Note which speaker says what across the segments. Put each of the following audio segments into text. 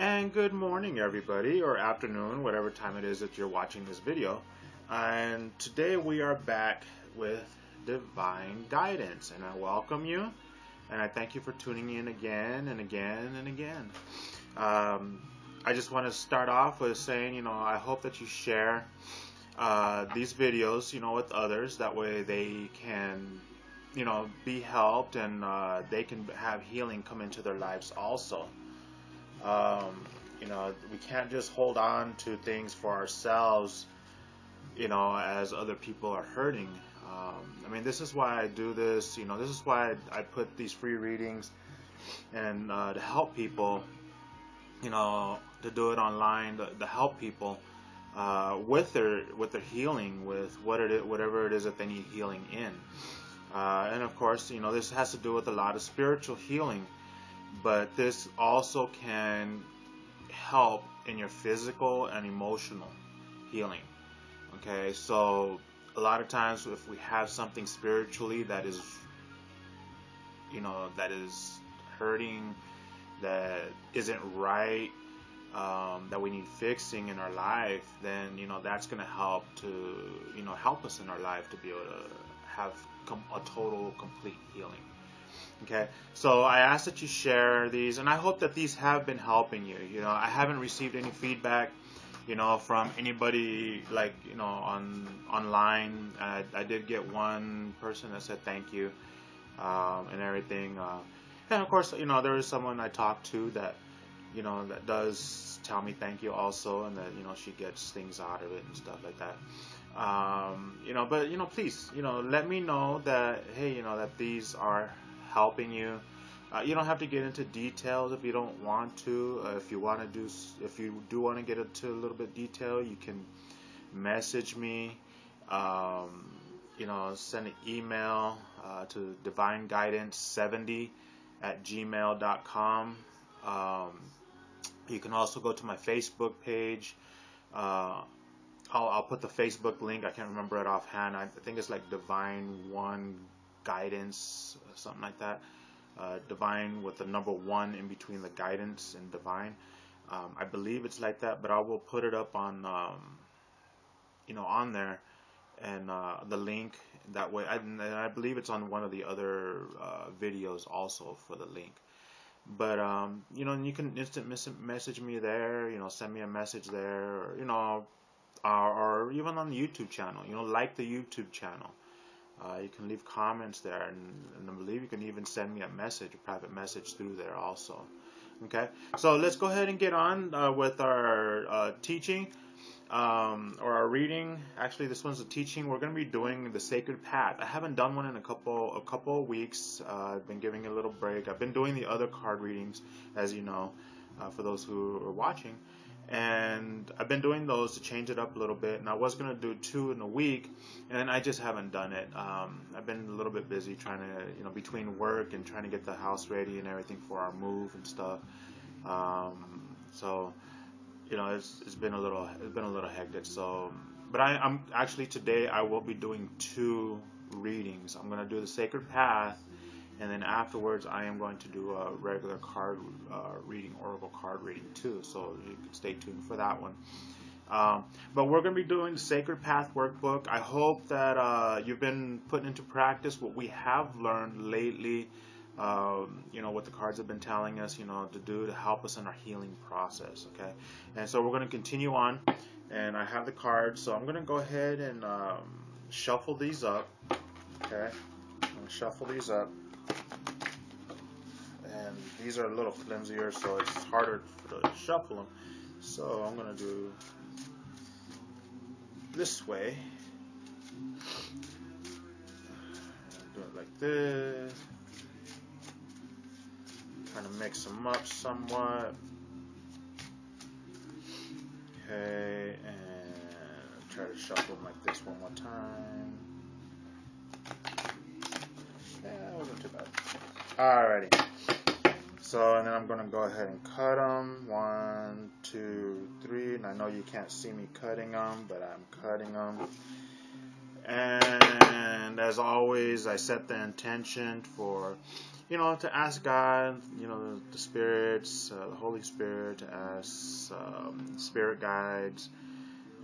Speaker 1: And good morning, everybody, or afternoon, whatever time it is that you're watching this video. And today we are back with Divine Guidance, and I welcome you, and I thank you for tuning in again and again and again. I just want to start off with saying, I hope that you share these videos, with others. That way they can, be helped, and they can have healing come into their lives also. We can't just hold on to things for ourselves, as other people are hurting. This is why I do this. This is why I put these free readings and to help people, to do it online, to help people with their healing, with whatever it is that they need healing in. And of course, this has to do with a lot of spiritual healing. But this also can help in your physical and emotional healing. Okay, so a lot of times if we have something spiritually that is, that is hurting, that isn't right, that we need fixing in our life, then, that's going to help to, help us in our life to be able to have a total, complete healing. Okay, so I ask that you share these, and I hope that these have been helping you. I haven't received any feedback, from anybody online. I did get one person that said thank you, and everything. And of course, there is someone I talked to that, that does tell me thank you also, and that, she gets things out of it and stuff like that. But please, let me know that, hey, that these are helping you. You don't have to get into details if you don't want to. If you do want to get into a little bit detail, you can message me. Send an email to divineguidance70@gmail.com. You can also go to my Facebook page. I'll put the Facebook link. I can't remember it offhand. I think it's like Divine One Guidance, something like that. Divine with the number 1 in between the guidance and divine. I believe it's like that, but I will put it up on, on there, and the link that way. I believe it's on one of the other videos also for the link. But you can instant message me there. Send me a message there, or even on the YouTube channel. Like the YouTube channel. You can leave comments there, and I believe you can even send me a private message through there also. Okay, so let's go ahead and get on with our teaching, or our reading. Actually, this one's a teaching. We're going to be doing the Sacred Path. I haven't done one in a couple of weeks. I've been giving it a little break. I've been doing the other card readings, as you know, for those who are watching. And I've been doing those to change it up a little bit, and I was going to do 2 in a week, and I just haven't done it. I've been a little bit busy trying to, between work and trying to get the house ready and everything for our move and stuff. So, it's been a little hectic. So, but I'm actually today I will be doing 2 readings. I'm going to do the Sacred Path, and then afterwards, I am going to do a regular card reading, oracle card reading too. So you can stay tuned for that one. But we're going to be doing the Sacred Path workbook. I hope that you've been putting into practice what we have learned lately. What the cards have been telling us, to do to help us in our healing process. Okay, and so we're going to continue on. And I have the cards, so I'm going to go ahead and shuffle these up. Okay, I'm going to shuffle these up. And these are a little flimsier, so it's harder to shuffle them. So I'm going to do this way. Do it like this. Kind of mix them up somewhat. Okay, and try to shuffle them like this one more time. Yeah, it wasn't too bad. Alrighty. So, and then I'm going to go ahead and cut them. 1, 2, 3. And I know you can't see me cutting them, but I'm cutting them. And as always, I set the intention for, to ask God, the spirits, the Holy Spirit, to ask spirit guides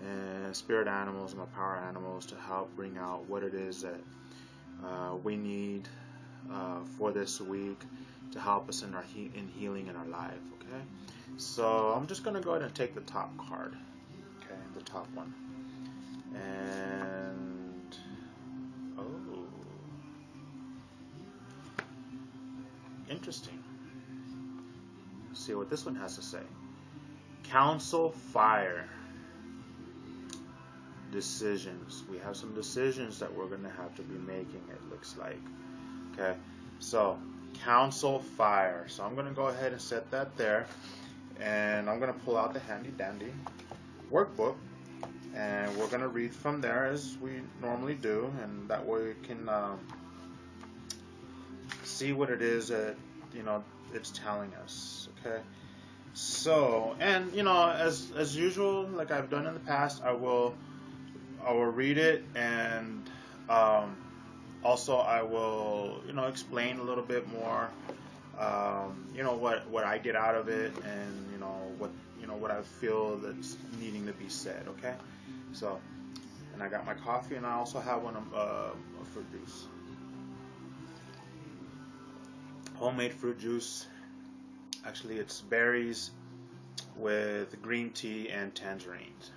Speaker 1: and spirit animals, my power animals, to help bring out what it is that we need for this week to help us in our in healing in our life. Okay, so I'm just gonna go ahead and take the top card. Okay, the top one, and oh, interesting. Let's see what this one has to say. Council Fire. Decisions. We have some decisions that we're going to have to be making, it looks like. Okay, so Council Fire. So I'm going to go ahead and set that there, and I'm going to pull out the handy dandy workbook, and we're going to read from there as we normally do, and that way we can see what it is that it's telling us. Okay, so, and as usual, like I've done in the past, I will read it, and also I will explain a little bit more what I get out of it, and what I feel that's needing to be said. Okay, so, and I got my coffee, and I also have one of fruit juice, homemade fruit juice. Actually, it's berries with green tea and tangerines.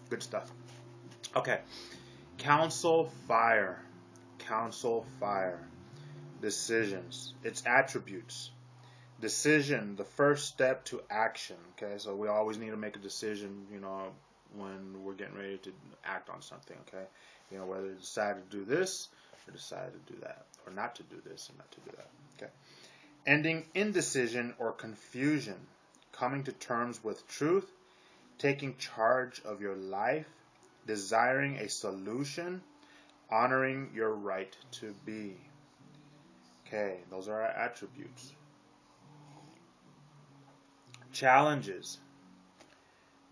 Speaker 1: Good stuff. Okay, Council Fire. Council Fire. Decisions. Its attributes. Decision, the first step to action. Okay, so we always need to make a decision, when we're getting ready to act on something. Okay, whether to decide to do this or decide to do that, or not to do this and not to do that. Okay, ending indecision or confusion. Coming to terms with truth. Taking charge of your life. Desiring a solution. Honoring your right to be. Okay, those are our attributes. Challenges.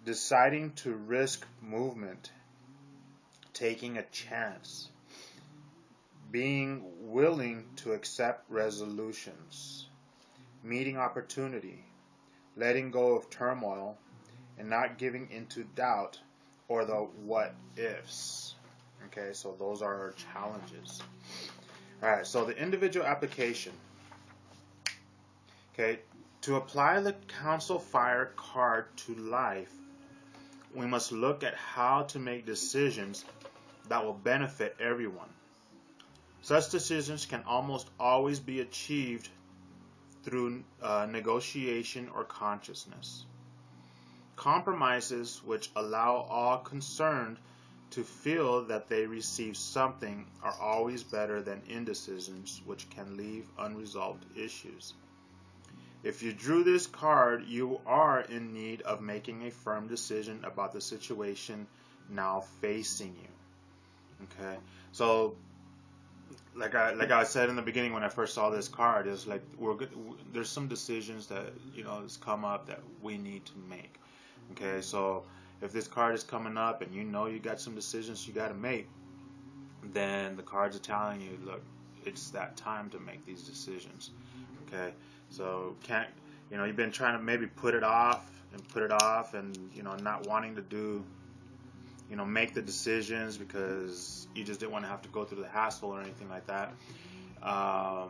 Speaker 1: Deciding to risk movement. Taking a chance. Being willing to accept resolutions. Meeting opportunity. Letting go of turmoil, and not giving into doubt or the what ifs. Okay, so those are our challenges. Alright, so the individual application. Okay, to apply the Council Fire card to life, we must look at how to make decisions that will benefit everyone. Such decisions can almost always be achieved through negotiation or consciousness. Compromises which allow all concerned to feel that they receive something are always better than indecisions which can leave unresolved issues. If you drew this card, you are in need of making a firm decision about the situation now facing you. Okay, so like I said in the beginning when I first saw this card, is like there's some decisions that has come up that we need to make. Okay, so if this card is coming up and you got some decisions you got to make, then the cards are telling you, look, it's that time to make these decisions. Okay, so you've been trying to maybe put it off and not wanting to do make the decisions because you just didn't want to have to go through the hassle or anything like that, or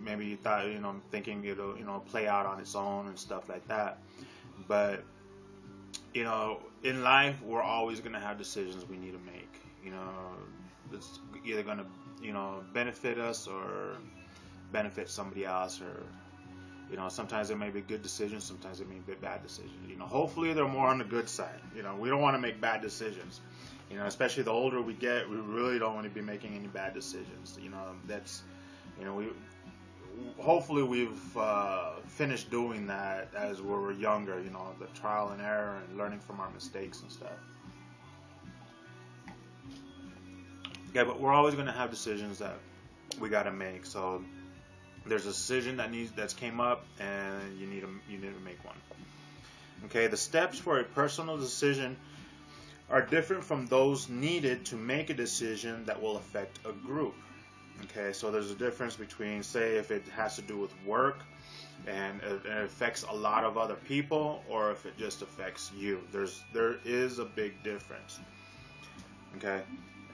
Speaker 1: maybe you thought thinking it'll play out on its own and stuff like that. But in life we're always going to have decisions we need to make. It's either going to benefit us or benefit somebody else, or sometimes it may be good decisions, sometimes it may be bad decisions. Hopefully they're more on the good side. We don't want to make bad decisions. Especially the older we get, we really don't want to be making any bad decisions. That's hopefully we've finished doing that as we were younger. The trial and error and learning from our mistakes and stuff. Yeah, but we're always going to have decisions that we got to make. So there's a decision that's came up, and you need to make one. Okay, the steps for a personal decision are different from those needed to make a decision that will affect a group. Okay, so there's a difference between, say, if it has to do with work and it affects a lot of other people, or if it just affects you. There is a big difference. Okay,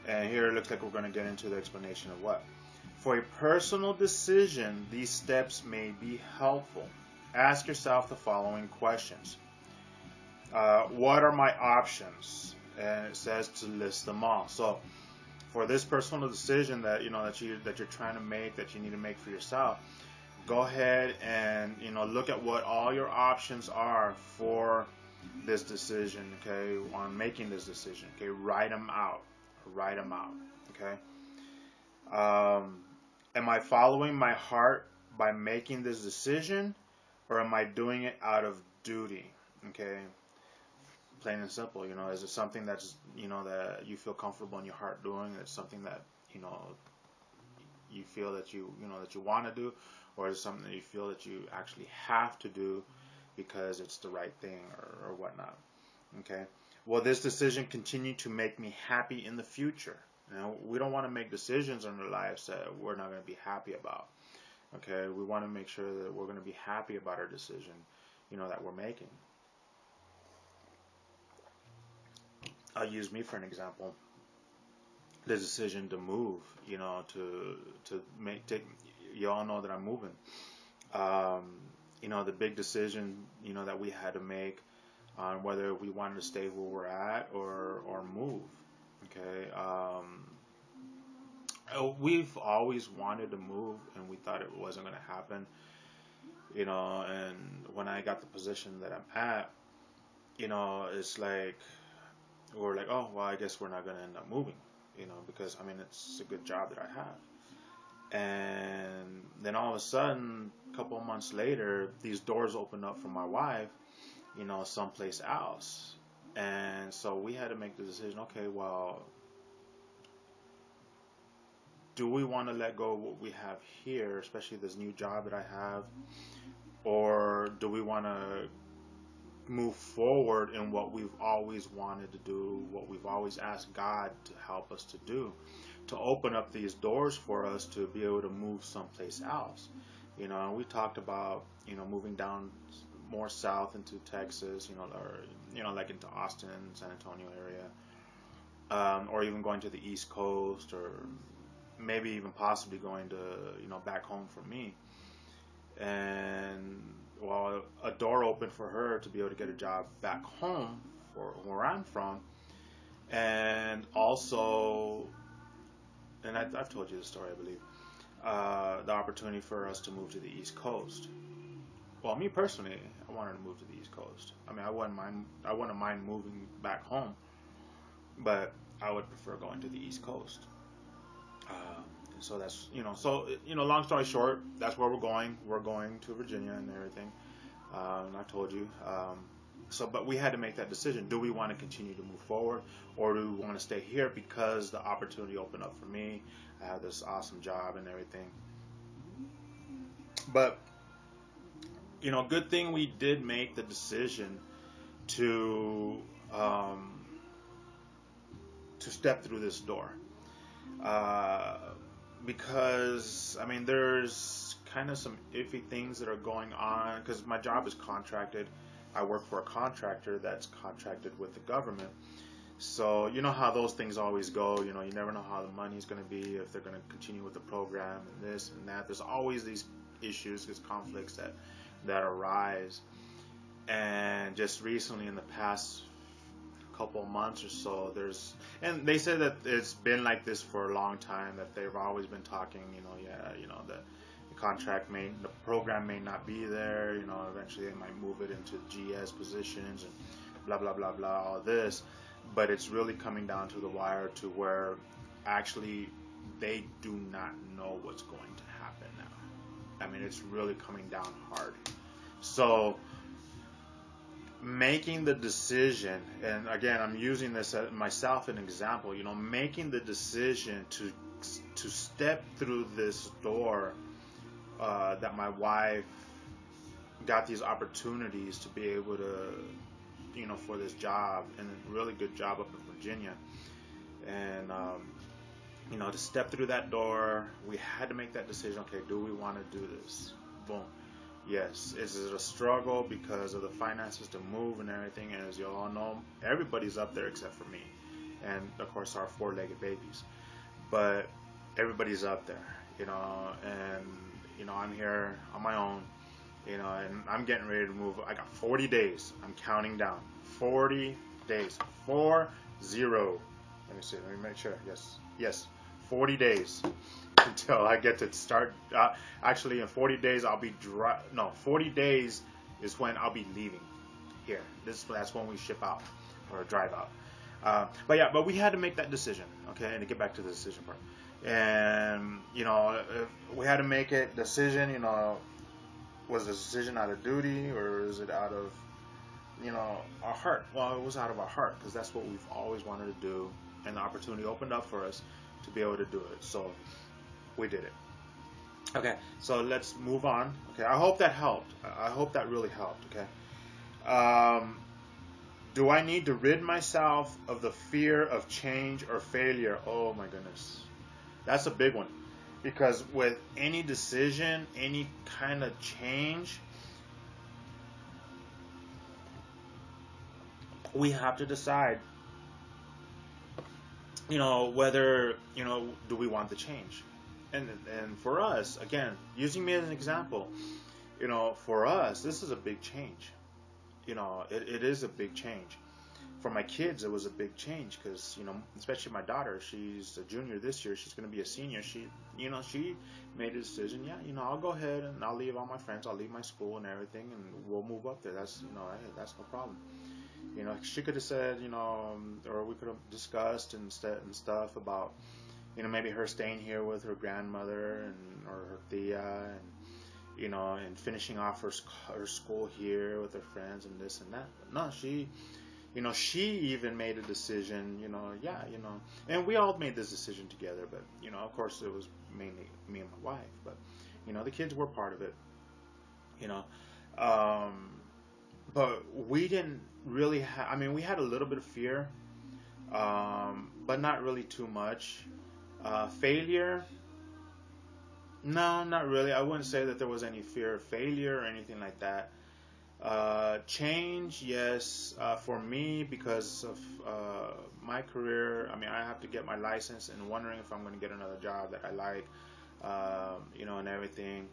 Speaker 1: and here it looks like we're going to get into the explanation of what. For a personal decision, these steps may be helpful. Ask yourself the following questions. What are my options? And it says to list them all. So for this personal decision that you're trying to make, that you need to make for yourself, go ahead and look at what all your options are for this decision. Okay, on making this decision. Okay, write them out. Write them out. Okay. Am I following my heart by making this decision, or am I doing it out of duty? Okay, plain and simple. Is it something that's that you feel comfortable in your heart doing? It's something that you feel that that you want to do, or is it something that you feel that you actually have to do because it's the right thing or whatnot? Okay. Will this decision continue to make me happy in the future? We don't want to make decisions in our lives that we're not going to be happy about. Okay, we want to make sure that we're going to be happy about our decision, that we're making. I'll use me for an example. The decision to move, to take. You all know that I'm moving. The big decision, that we had to make on whether we wanted to stay where we're at or move. Okay. We've always wanted to move, and we thought it wasn't going to happen. And when I got the position that I'm at, it's like we're like, oh well, I guess we're not going to end up moving. Because it's a good job that I have. And then all of a sudden, a couple of months later, these doors opened up for my wife, someplace else. And so we had to make the decision, okay, well, do we want to let go of what we have here, especially this new job that I have, or do we want to move forward in what we've always wanted to do, what we've always asked God to help us to do, to open up these doors for us to be able to move someplace else? And we talked about, moving down more south into Texas, or, like into Austin, San Antonio area, or even going to the East Coast, or maybe even possibly going to, back home for me. And well, a door opened for her to be able to get a job back home for where I'm from, and also, and I've told you the story, I believe, the opportunity for us to move to the East Coast. Well, me personally, I wanted to move to the East Coast. I wouldn't mind moving back home, but I would prefer going to the East Coast. So that's, long story short, that's where we're going. We're going to Virginia and everything. And I told you. But we had to make that decision. Do we want to continue to move forward, or do we want to stay here because the opportunity opened up for me? I have this awesome job and everything. But, good thing we did make the decision to step through this door. Because there's kind of some iffy things that are going on, because my job is contracted. I work for a contractor that's contracted with the government. So you know how those things always go. You never know how the money's going to be, if they're going to continue with the program and this and that. There's always these issues, these conflicts that arise. And just recently, in the past couple months or so, and they said that it's been like this for a long time, that they've always been talking, the program may not be there, eventually they might move it into GS positions and blah blah blah blah, all this, but it's really coming down to the wire to where actually they do not know what's going to happen now. It's really coming down hard. So making the decision, and again, I'm using this as myself an example, making the decision to step through this door, that my wife got these opportunities to be able to, for this job, and a really good job up in Virginia. And to step through that door, we had to make that decision. Okay, do we want to do this? Boom. Yes. Is it a struggle because of the finances to move and everything? And as you all know, everybody's up there except for me, and of course our four-legged babies. But everybody's up there, and I'm here on my own, and I'm getting ready to move. I got 40 days. I'm counting down. 40 days. 40. Let me see. Let me make sure. Yes. 40 days until I get to start. Actually, in 40 days, I'll be 40 days is when I'll be leaving here. That's when we ship out or drive out. But we had to make that decision, okay, and to get back to the decision part. And, we had to make it decision, was the decision out of duty or is it out of, our heart? Well, it was out of our heart because that's what we've always wanted to do, and the opportunity opened up for us to be able to do it. So we did it. Okay, so let's move on. Okay, I hope that helped. I hope that really helped, okay? Do I need to rid myself of the fear of change or failure? Oh my goodness. That's a big one. Because with any decision, any kind of change, we have to decide, whether, do we want the change? And for us, again, using me as an example, for us, this is a big change. It is a big change. For my kids, it was a big change because, especially my daughter, she's a junior this year. She's going to be a senior. She made a decision. Yeah, I'll go ahead and I'll leave all my friends. I'll leave my school and everything, and we'll move up there. That's, hey, that's no problem. She could have said, or we could have discussed and stuff about, maybe her staying here with her grandmother or her tia, and and finishing off her school here with her friends and this and that. But no, she even made a decision, and we all made this decision together, but, of course it was mainly me and my wife, but, the kids were part of it, but we didn't really we had a little bit of fear, but not really too much. Failure, no, not really. I wouldn't say that there was any fear of failure or anything like that. Change, yes, for me, because of my career. I have to get my license, and wondering if I'm going to get another job that I like, and everything.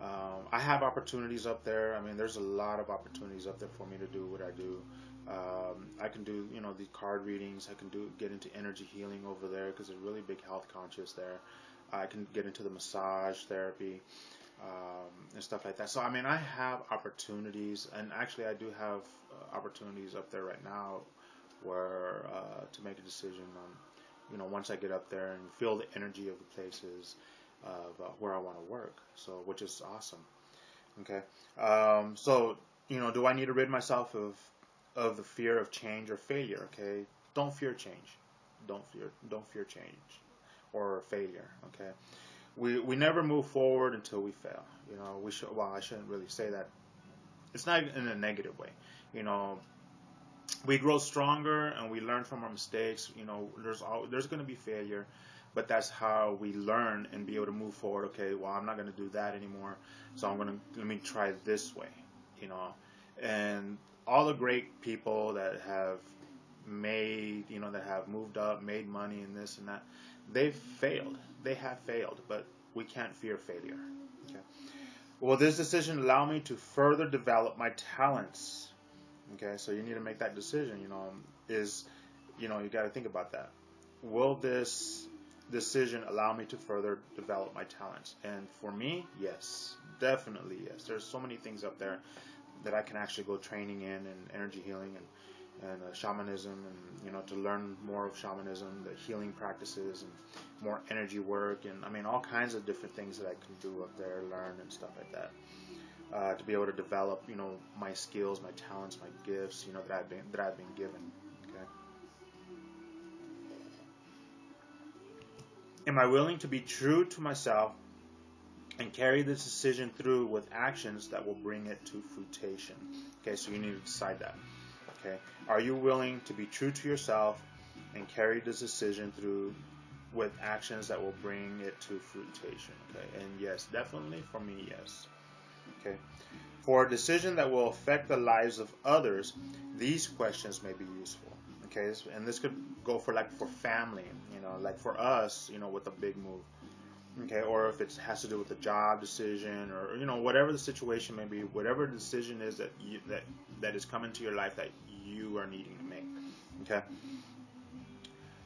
Speaker 1: I have opportunities up there. There's a lot of opportunities up there for me to do what I do. I can do, the card readings. I can get into energy healing over there because there's really big health conscious there. I can get into the massage therapy. And stuff like that. So I have opportunities, and actually I do have opportunities up there right now where to make a decision on, once I get up there and feel the energy of the places of where I want to work. So, which is awesome. Okay. So, do I need to rid myself of the fear of change or failure? Okay. Don't fear change. Don't fear change or failure. Okay. We never move forward until we fail. I shouldn't really say that. It's not in a negative way. We grow stronger and we learn from our mistakes. There's going to be failure, but that's how we learn and be able to move forward. Okay, well, I'm not going to do that anymore, so let me try this way. And all the great people that have made, that have moved up, made money and this and that, they've failed. They have failed, but we can't fear failure. Okay. Will this decision allow me to further develop my talents? Okay, so you need to make that decision. You got to think about that. Will this decision allow me to further develop my talents? And for me, yes, definitely yes. There's so many things up there that I can actually go training in, and energy healing and shamanism, and to learn more of shamanism, the healing practices, and more energy work, and all kinds of different things that I can do up there, learn and stuff like that, to be able to develop my skills, my talents, my gifts, that I've been given. Okay. Am I willing to be true to myself and carry this decision through with actions that will bring it to fruition? Okay, so you need to decide that. Okay, are you willing to be true to yourself and carry this decision through with actions that will bring it to fruition. Okay, and yes, definitely for me, yes. Okay, for a decision that will affect the lives of others, these questions may be useful. Okay, and this could go for like for family, like for us, with a big move. Okay, or if it has to do with a job decision, or whatever the situation may be, whatever the decision is that is coming to your life that you are needing to make. Okay,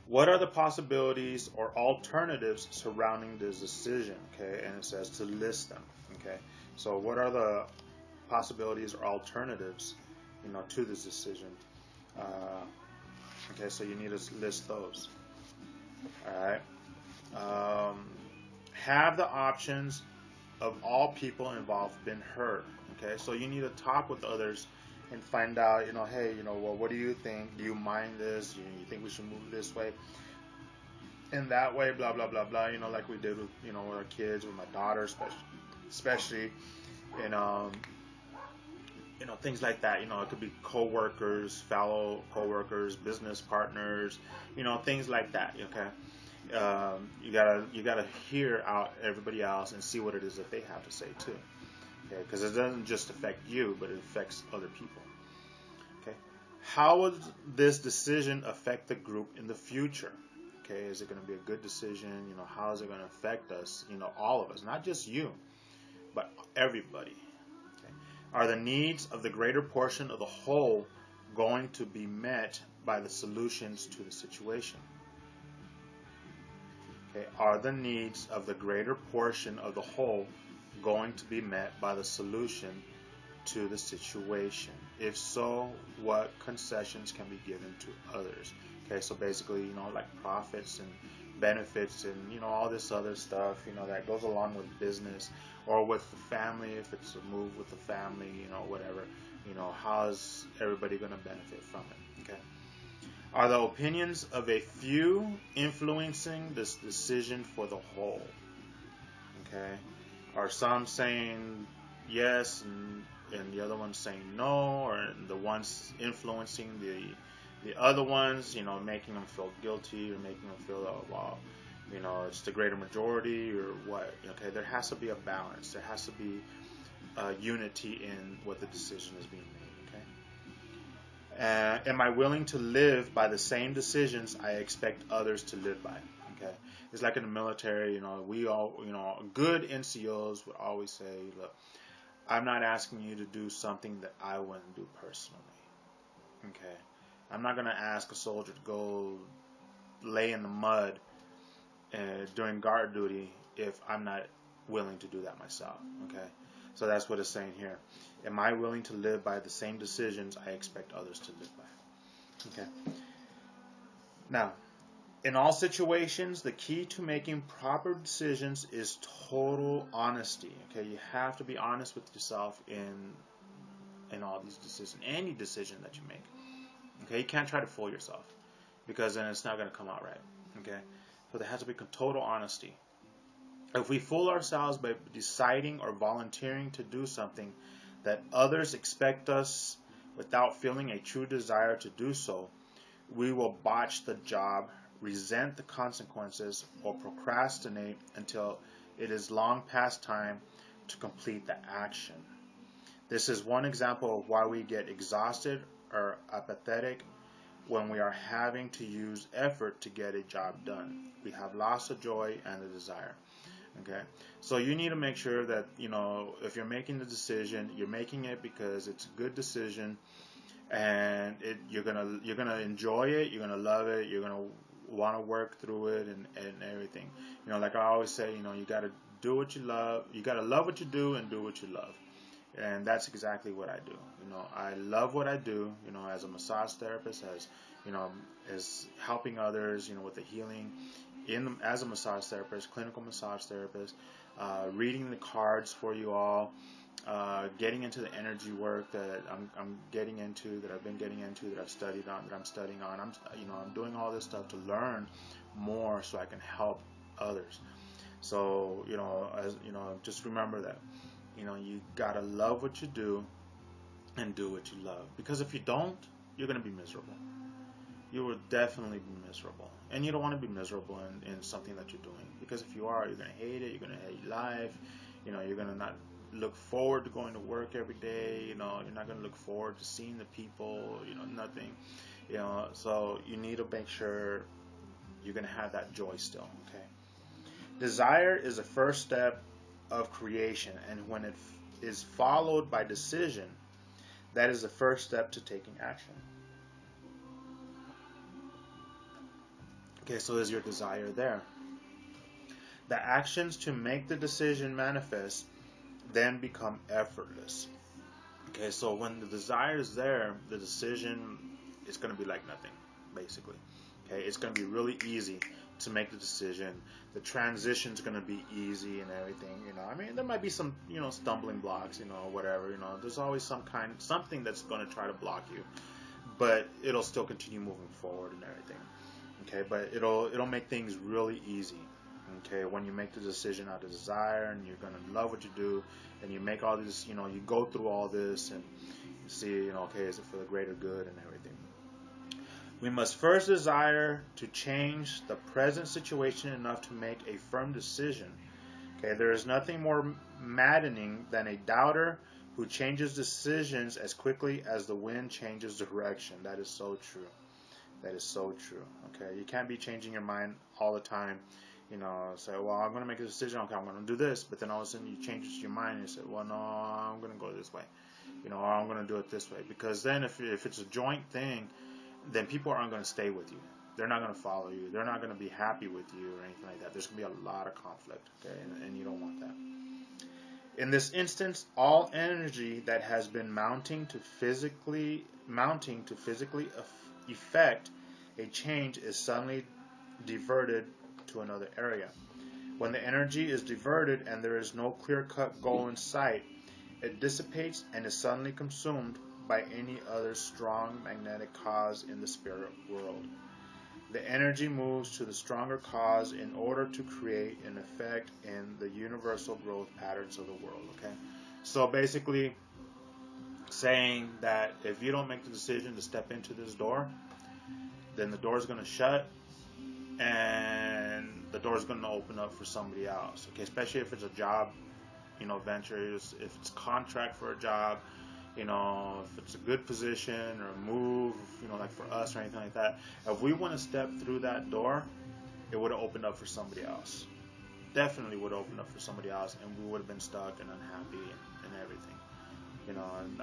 Speaker 1: what are the possibilities or alternatives surrounding this decision? Okay, and it says to list them. Okay, so what are the possibilities or alternatives, to this decision? Okay, so you need to list those. All right. Have the options of all people involved been heard? Okay, so you need to talk with others and find out, hey, well, what do you think? Do you mind this? You think we should move this way? In that way, blah blah blah blah. Like we did with with our kids, with my daughter, especially, and things like that. It could be co-workers, fellow co-workers, business partners, things like that. Okay, you gotta hear out everybody else and see what it is that they have to say too. Okay, because it doesn't just affect you, but it affects other people. Okay, how would this decision affect the group in the future? Okay, is it going to be a good decision? How is it going to affect us? All of us, not just you, but everybody. Okay. Are the needs of the greater portion of the whole going to be met by the solutions to the situation? Okay, are the needs of the greater portion of the whole going to be met by the solution to the situation? If so, what concessions can be given to others? Okay, so basically, like profits and benefits and, all this other stuff, that goes along with business or with the family, if it's a move with the family, whatever, how's everybody going to benefit from it? Okay. Are the opinions of a few influencing this decision for the whole? Okay. Are some saying yes and the other one's saying no, or the ones influencing the other ones, making them feel guilty or making them feel, oh, well, it's the greater majority or what? Okay, there has to be a balance. There has to be unity in what the decision is being made. Okay. Am I willing to live by the same decisions I expect others to live by? Okay. It's like in the military, we all, good NCOs would always say, look, I'm not asking you to do something that I wouldn't do personally. Okay. I'm not going to ask a soldier to go lay in the mud during guard duty if I'm not willing to do that myself. Okay. So that's what it's saying here. Am I willing to live by the same decisions I expect others to live by? Okay. Now, in all situations, the key to making proper decisions is total honesty. Okay, you have to be honest with yourself in all these decisions, any decision that you make. Okay, you can't try to fool yourself because then it's not going to come out right. Okay, so there has to be total honesty. If we fool ourselves by deciding or volunteering to do something that others expect us without feeling a true desire to do so, we will botch the job, resent the consequences, or procrastinate until it is long past time to complete the action. This is one example of why we get exhausted or apathetic when we are having to use effort to get a job done. We have lost the joy and the desire. Okay, so you need to make sure that if you're making the decision, you're making it because it's a good decision, and you're gonna enjoy it, you're gonna love it, you're gonna want to work through it and everything. Like I always say, you gotta do what you love, you gotta love what you do and do what you love. And that's exactly what I do. I love what I do, as a massage therapist, as helping others, with the healing as a massage therapist, clinical massage therapist, reading the cards for you all, getting into the energy work that I'm getting into, that I've been getting into, that I've studied on, that I'm studying on. I'm doing all this stuff to learn more so I can help others. So, just remember that, you gotta love what you do and do what you love. Because if you don't, you're gonna be miserable. you will definitely be miserable. And you don't want to be miserable in something that you're doing, because if you are, you're going to hate it, you're going to hate life, you're going to not look forward to going to work every day, you're not going to look forward to seeing the people, nothing, so you need to make sure you're going to have that joy still, okay? Desire is the first step of creation, and when it is followed by decision, that is the first step to taking action. Okay, so is your desire there? The actions to make the decision manifest then become effortless. Okay, so when the desire is there, the decision is going to be like nothing, basically. Okay, it's going to be really easy to make the decision. The transition is going to be easy and everything. I mean, there might be some, stumbling blocks, whatever. There's always something that's going to try to block you, but it'll still continue moving forward and everything. Okay, but it'll make things really easy. Okay, when you make the decision out of desire, and you're gonna love what you do, and you make all this, you go through all this, and you see, okay, is it for the greater good and everything. We must first desire to change the present situation enough to make a firm decision. Okay, there is nothing more maddening than a doubter who changes decisions as quickly as the wind changes direction. That is so true. That is so true. Okay, you can't be changing your mind all the time. Say, well, I'm going to make a decision. Okay, I'm going to do this, but then all of a sudden you change your mind and you say, well, no, I'm going to go this way. Or I'm going to do it this way. Because then if it's a joint thing, then people aren't going to stay with you. They're not going to follow you. They're not going to be happy with you or anything like that. There's going to be a lot of conflict, okay, and you don't want that. In this instance, all energy that has been mounting to physically effect a change is suddenly diverted to another area. When the energy is diverted and there is no clear-cut goal in sight, it dissipates and is suddenly consumed by any other strong magnetic cause in the spirit world. The energy moves to the stronger cause in order to create an effect in the universal growth patterns of the world. Okay, so basically saying that if you don't make the decision to step into this door, then the door is going to shut, and the door is going to open up for somebody else. Okay, especially if it's a job, venture, if it's contract for a job, if it's a good position or a move, like for us or anything like that. If we want to step through that door, it would have opened up for somebody else. Definitely would have opened up for somebody else, and we would have been stuck and unhappy and everything. And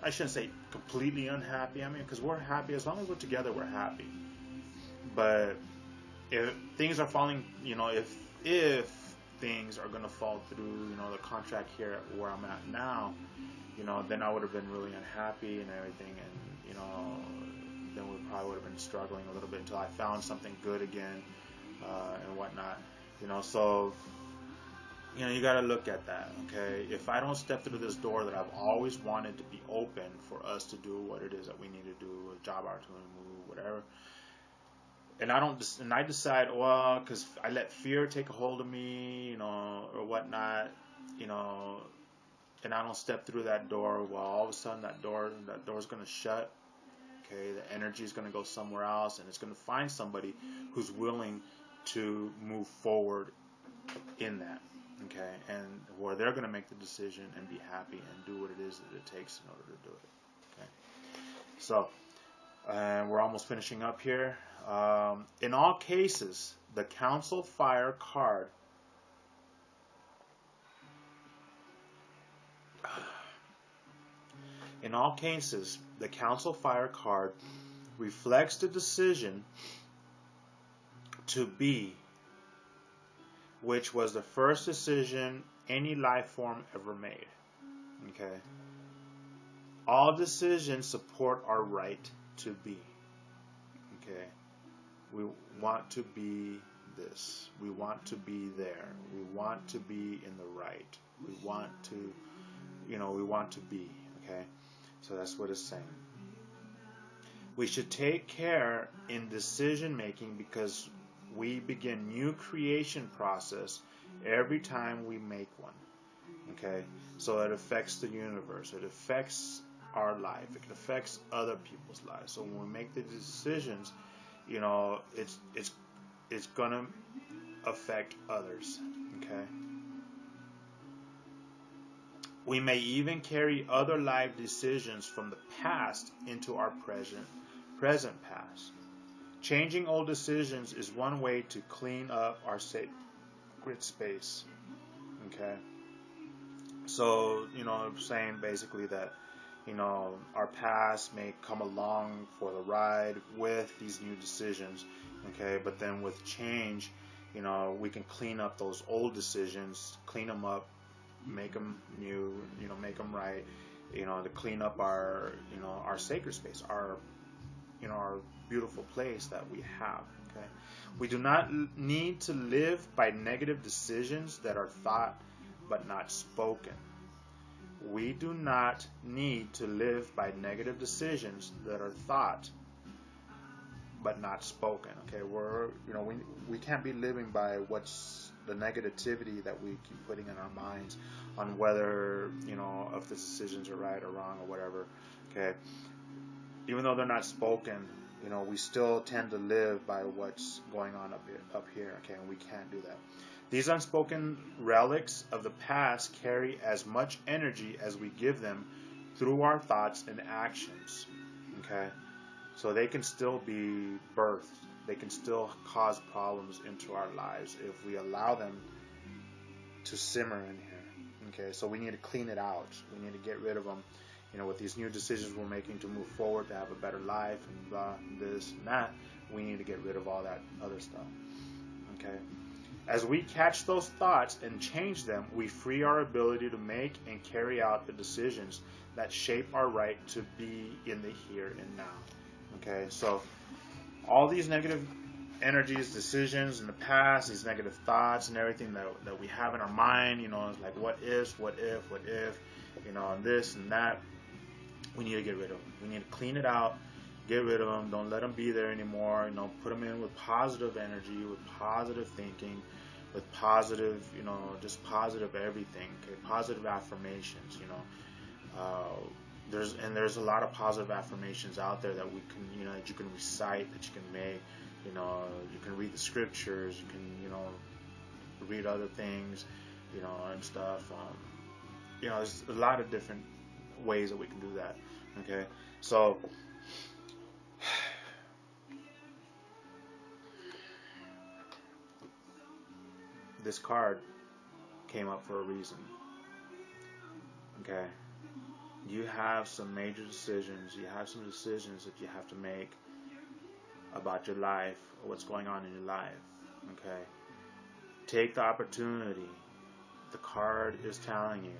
Speaker 1: I shouldn't say completely unhappy. I mean, because we're happy as long as we're together, we're happy. But if things are falling, if things are going to fall through, the contract here where I'm at now, then I would have been really unhappy and everything, and then we probably would have been struggling a little bit until I found something good again, and whatnot, so you got to look at that. Okay, if I don't step through this door that I've always wanted to be open for us to do what it is that we need to do, a job opportunity, move, whatever, and I decide, well, because I let fear take a hold of me, or whatnot, and I don't step through that door, well, all of a sudden that door's going to shut. Okay, the energy is going to go somewhere else, and it's going to find somebody who's willing to move forward in that. Okay, and where they're going to make the decision and be happy and do what it is that it takes in order to do it. Okay, so we're almost finishing up here. In all cases, the Council Fire card reflects the decision to be, which was the first decision any life form ever made. Okay. All decisions support our right to be. Okay. We want to be this. We want to be there. We want to be in the right. We want to, we want to be. Okay. So that's what it's saying. We should take care in decision making because we begin new creation process every time we make one. Okay, so it affects the universe. It affects our life. It affects other people's lives. So when we make the decisions, you know, it's gonna affect others. Okay. We may even carry other life decisions from the past into our present past. Changing old decisions is one way to clean up our sacred space. Okay. So, you know, I'm saying basically that, you know, our past may come along for the ride with these new decisions. Okay. But then with change, you know, we can clean up those old decisions, clean them up, make them new, you know, make them right, you know, to clean up our, you know, our sacred space, our, you know, our beautiful place that we have. Okay. We do not need to live by negative decisions that are thought but not spoken. We do not need to live by negative decisions that are thought but not spoken. Okay, you know, we can't be living by what's the negativity that we keep putting in our minds on whether, you know, if the decisions are right or wrong or whatever. Okay, even though they're not spoken, you know, we still tend to live by what's going on up here. Okay, and we can't do that. These unspoken relics of the past carry as much energy as we give them through our thoughts and actions. Okay, so they can still be birthed. They can still cause problems into our lives if we allow them to simmer in here. Okay, so we need to clean it out. We need to get rid of them. You know, with these new decisions we're making to move forward, to have a better life, and blah, this and that, we need to get rid of all that other stuff. Okay. As we catch those thoughts and change them, we free our ability to make and carry out the decisions that shape our right to be in the here and now. Okay, so all these negative energies, decisions in the past, these negative thoughts and everything that we have in our mind, you know, it's like what if, you know, and this and that, we need to get rid of them. We need to clean it out, get rid of them. Don't let them be there anymore. You know, put them in with positive energy, with positive thinking, with positive, you know, just positive everything. Okay, positive affirmations. You know, there's a lot of positive affirmations out there that we can, you know, that you can recite, that you can make. You know, you can read the scriptures. You can, you know, read other things, you know, and stuff. You know, there's a lot of different ways that we can do that. Okay, so this card came up for a reason. Okay, you have some major decisions. You have some decisions that you have to make about your life, or what's going on in your life. Okay, take the opportunity. The card is telling you,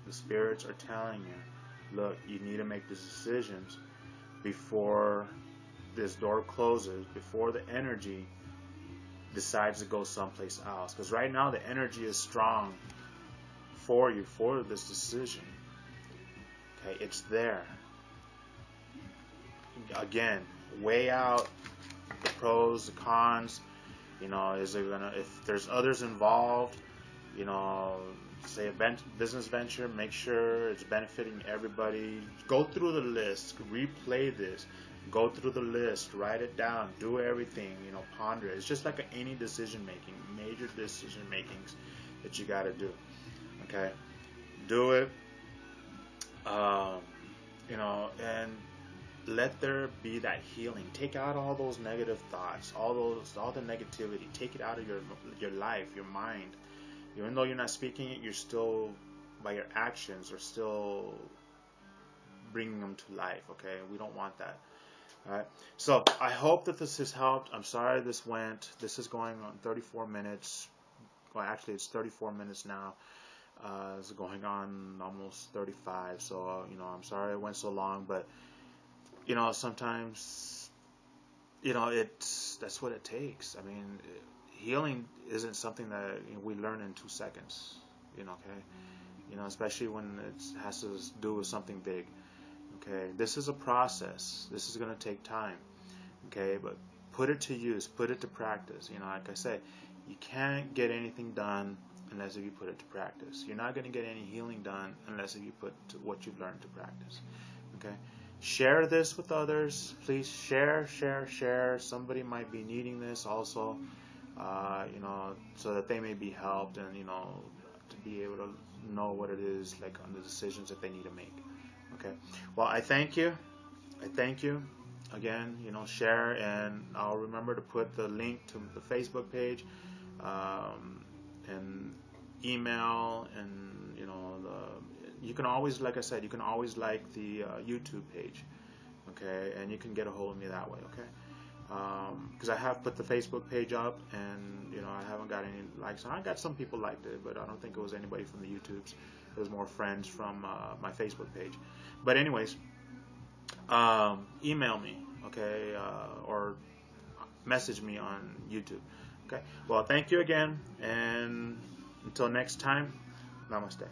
Speaker 1: the spirits are telling you, look, you need to make these decisions before this door closes, before the energy decides to go someplace else. Because right now the energy is strong for you, for this decision. Okay, it's there. Again, weigh out the pros, the cons. You know, is it gonna, if there's others involved, you know, say a business venture, make sure it's benefiting everybody. Go through the list, replay this, go through the list, write it down, do everything, you know, ponder it. It's just like any decision making, major decision makings that you got to do. Okay, do it. You know, and let there be that healing. Take out all those negative thoughts, all the negativity. Take it out of your life, your mind. Even though you're not speaking it, you're still, by your actions, are still bringing them to life. Okay, we don't want that. All right. So I hope that this has helped. I'm sorry this is going on 34 minutes. Well, actually, it's 34 minutes now. It's going on almost 35. So you know, I'm sorry it went so long, but you know, sometimes, you know, that's what it takes. I mean, healing isn't something that, you know, we learn in 2 seconds. You know, okay. You know, especially when it has to do with something big. Okay, this is a process. This is going to take time. Okay, but put it to use, put it to practice. You know, like I say, you can't get anything done unless if you put it to practice. You're not going to get any healing done unless if you put what you've learned to practice. Okay, share this with others. Please share, share, share. Somebody might be needing this also, you know, so that they may be helped, and you know, to be able to know what it is like on the decisions that they need to make. Okay. Well, I thank you. I thank you again. You know, share, and I'll remember to put the link to the Facebook page, and email, and you know, you can always, like I said, you can always like the YouTube page. Okay, and you can get a hold of me that way. Okay. Because I have put the Facebook page up, and you know, I haven't got any likes. And I got some people liked it, but I don't think it was anybody from the YouTubes. It was more friends from my Facebook page. But anyways, email me, okay, or message me on YouTube. Okay. Well, thank you again, and until next time, namaste.